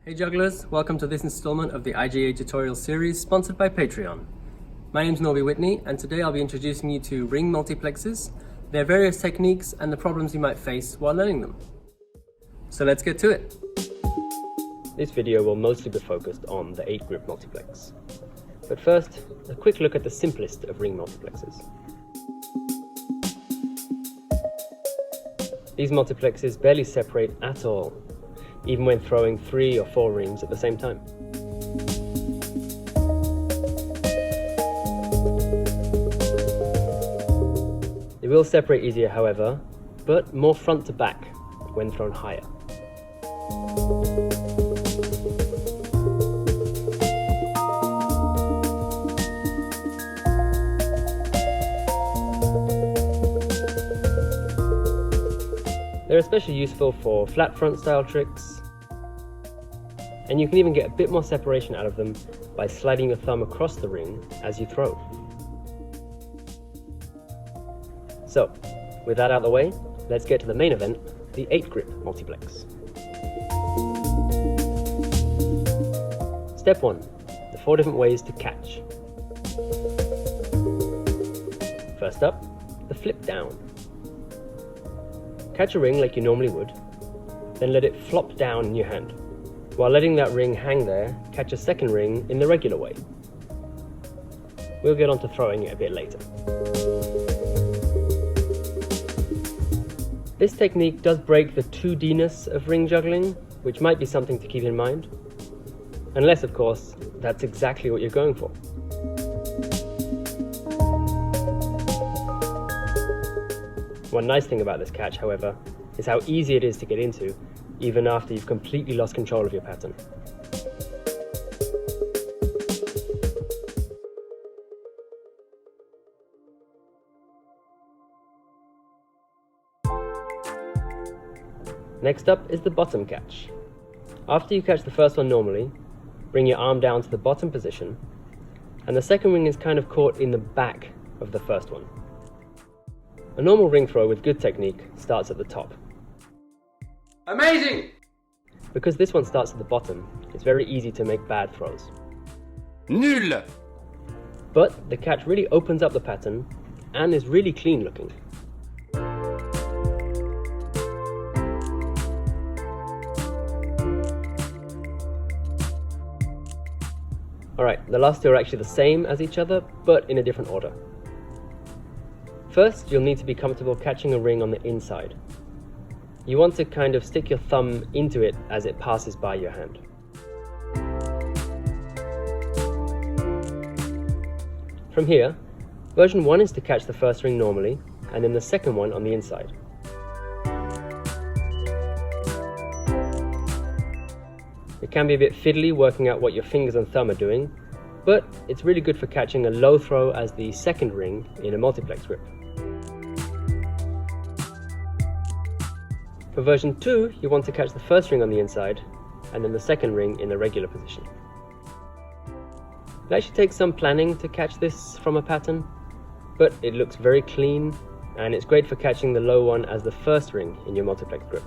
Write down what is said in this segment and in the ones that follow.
Hey jugglers, welcome to this installment of the IJA tutorial series sponsored by Patreon. My name's Norbi Whitney and today I'll be introducing you to ring multiplexes, their various techniques and the problems you might face while learning them. So let's get to it. This video will mostly be focused on the 8-group multiplex. But first, a quick look at the simplest of ring multiplexes. These multiplexes barely separate at all, even when throwing 3 or 4 rings at the same time. They will separate easier, however, but more front to back when thrown higher. They're especially useful for flat front style tricks, and you can even get a bit more separation out of them by sliding your thumb across the ring as you throw. So, with that out of the way, let's get to the main event, the 8-grip multiplex. Step 1, the 4 different ways to catch. First up, the flip down. Catch a ring like you normally would, then let it flop down in your hand. While letting that ring hang there, catch a second ring in the regular way. We'll get on to throwing it a bit later. This technique does break the 2D-ness of ring juggling, which might be something to keep in mind. Unless, of course, that's exactly what you're going for. One nice thing about this catch, however, is how easy it is to get into, even after you've completely lost control of your pattern. Next up is the bottom catch. After you catch the first one normally, bring your arm down to the bottom position, and the second ring is kind of caught in the back of the first one. A normal ring throw with good technique starts at the top. Amazing! Because this one starts at the bottom, it's very easy to make bad throws. Nul! But the catch really opens up the pattern and is really clean looking. Alright, the last two are actually the same as each other, but in a different order. First, you'll need to be comfortable catching a ring on the inside. You want to kind of stick your thumb into it as it passes by your hand. From here, version 1 is to catch the first ring normally, and then the second one on the inside. It can be a bit fiddly working out what your fingers and thumb are doing, but it's really good for catching a low throw as the second ring in a multiplex grip. For version 2, you want to catch the first ring on the inside, and then the second ring in the regular position. It actually takes some planning to catch this from a pattern, but it looks very clean, and it's great for catching the low one as the first ring in your multiplex grip.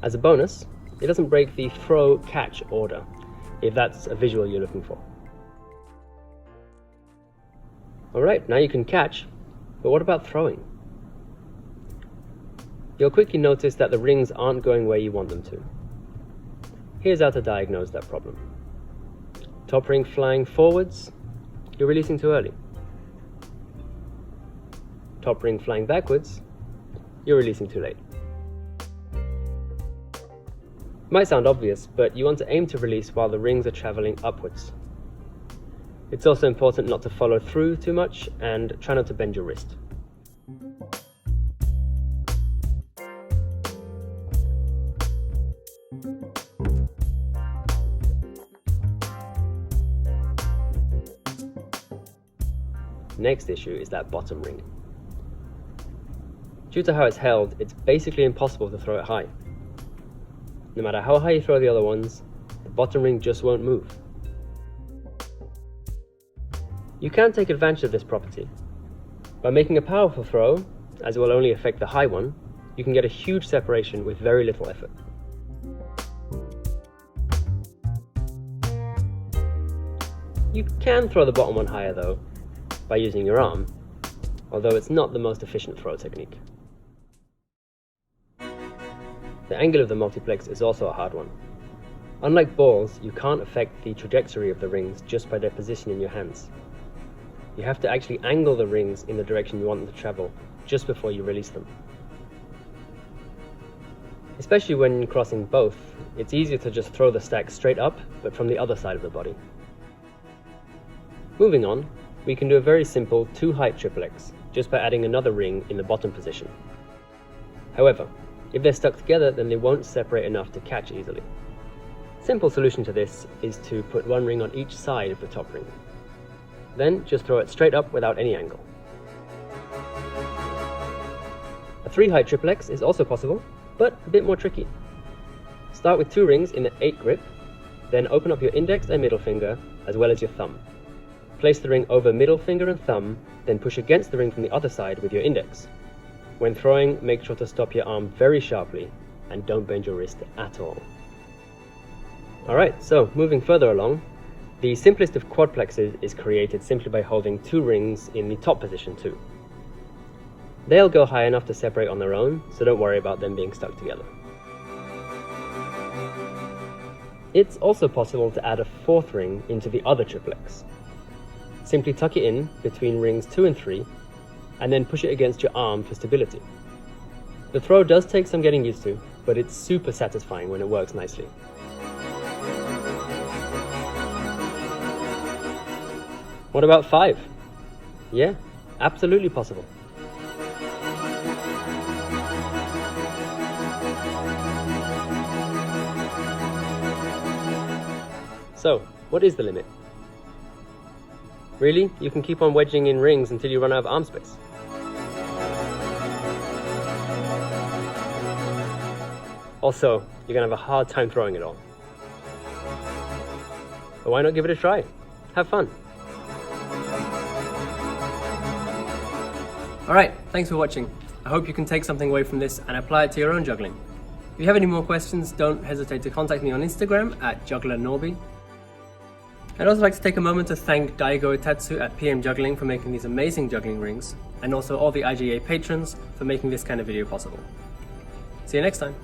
As a bonus, it doesn't break the throw-catch order, if that's a visual you're looking for. Alright, now you can catch, but what about throwing? You'll quickly notice that the rings aren't going where you want them to. Here's how to diagnose that problem. Top ring flying forwards, you're releasing too early. Top ring flying backwards, you're releasing too late. It might sound obvious, but you want to aim to release while the rings are traveling upwards. It's also important not to follow through too much and try not to bend your wrist. Next issue is that bottom ring. Due to how it's held, it's basically impossible to throw it high. No matter how high you throw the other ones, the bottom ring just won't move. You can take advantage of this property. By making a powerful throw, as it will only affect the high one, you can get a huge separation with very little effort. You can throw the bottom one higher though, by using your arm, although it's not the most efficient throw technique. The angle of the multiplex is also a hard one. Unlike balls, you can't affect the trajectory of the rings just by their position in your hands. You have to actually angle the rings in the direction you want them to travel just before you release them. Especially when crossing both, it's easier to just throw the stack straight up, but from the other side of the body. Moving on, we can do a very simple 2-height triplex, just by adding another ring in the bottom position. However, if they're stuck together, then they won't separate enough to catch easily. Simple solution to this is to put one ring on each side of the top ring. Then just throw it straight up without any angle. A 3-height triplex is also possible, but a bit more tricky. Start with 2 rings in the 8 grip, then open up your index and middle finger, as well as your thumb. Place the ring over middle finger and thumb, then push against the ring from the other side with your index. When throwing, make sure to stop your arm very sharply, and don't bend your wrist at all. Alright, so moving further along, the simplest of quadplexes is created simply by holding 2 rings in the top position too. They'll go high enough to separate on their own, so don't worry about them being stuck together. It's also possible to add a 4th ring into the other triplex. Simply tuck it in between rings 2 and 3, and then push it against your arm for stability. The throw does take some getting used to, but it's super satisfying when it works nicely. What about 5? Yeah, absolutely possible. So, what is the limit? Really? You can keep on wedging in rings until you run out of arm space. Also, you're gonna have a hard time throwing it all. But why not give it a try? Have fun. Alright, thanks for watching. I hope you can take something away from this and apply it to your own juggling. If you have any more questions, don't hesitate to contact me on Instagram at JugglerNorbi. I'd also like to take a moment to thank Daigo Itatsu at PM Juggling for making these amazing juggling rings, and also all the IJA patrons for making this kind of video possible. See you next time.